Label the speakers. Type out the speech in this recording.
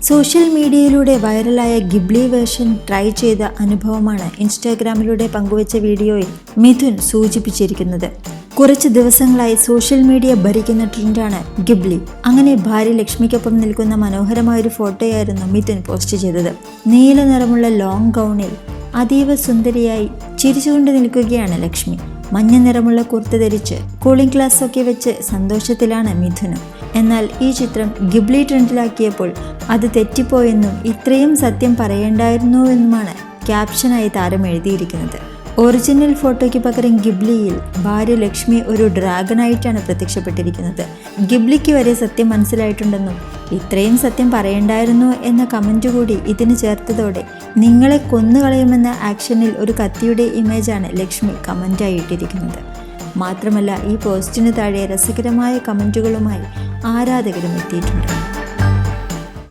Speaker 1: Social മീഡിയയിലൂടെ വൈറലായ Ghibli version try ചെയ്ത അനുഭവമാണ് ഇൻസ്റ്റാഗ്രാമിലൂടെ പങ്കുവച്ച വീഡിയോയിൽ മിഥുൻ സൂചിപ്പിച്ചിരിക്കുന്നത്. കുറച്ച് ദിവസങ്ങളായി സോഷ്യൽ മീഡിയ ഭരിക്കുന്ന ട്രെൻഡാണ് ഗിബ്ലി. അങ്ങനെ ഭാര്യ ലക്ഷ്മിക്കൊപ്പം നിൽക്കുന്ന മനോഹരമായൊരു ഫോട്ടോയായിരുന്നു മിഥുൻ പോസ്റ്റ് ചെയ്തത്. നീല നിറമുള്ള ലോങ് ഗൗണിൽ അതീവ സുന്ദരിയായി ചിരിച്ചുകൊണ്ട് നിൽക്കുകയാണ് ലക്ഷ്മി. മഞ്ഞ നിറമുള്ള കുർത്ത ധരിച്ച് കൂളിംഗ് ഗ്ലാസ് ഒക്കെ വെച്ച് സന്തോഷത്തിലാണ് മിഥുനും. എന്നാൽ ഈ ചിത്രം ഗിബ്ലി ട്രെൻഡിലാക്കിയപ്പോൾ അത് തെറ്റിപ്പോയെന്നും ഇത്രയും സത്യം പറയേണ്ടായിരുന്നുവെന്നുമാണ് ക്യാപ്ഷനായി താരം എഴുതിയിരിക്കുന്നത്. ഒറിജിനൽ ഫോട്ടോയ്ക്ക് പകരം ഗിബ്ലിയിൽ ഭാര്യ ലക്ഷ്മി ഒരു ഡ്രാഗണായിട്ടാണ് പ്രത്യക്ഷപ്പെട്ടിരിക്കുന്നത്. ഗിബ്ലിക്ക് വരെ സത്യം മനസ്സിലായിട്ടുണ്ടെന്നും ഇത്രയും സത്യം പറയേണ്ടായിരുന്നു എന്ന കമൻറ്റ് കൂടി ഇതിന് ചേർത്തതോടെ നിങ്ങളെ കൊന്നുകളയുമെന്ന ആക്ഷനിൽ ഒരു കത്തിയുടെ ഇമേജാണ് ലക്ഷ്മി കമൻറ്റായി ഇട്ടിരിക്കുന്നത്. മാത്രമല്ല ഈ പോസ്റ്റിന് താഴെ രസകരമായ കമൻറ്റുകളുമായി ആരാധകരും എത്തിയിട്ടുണ്ട്.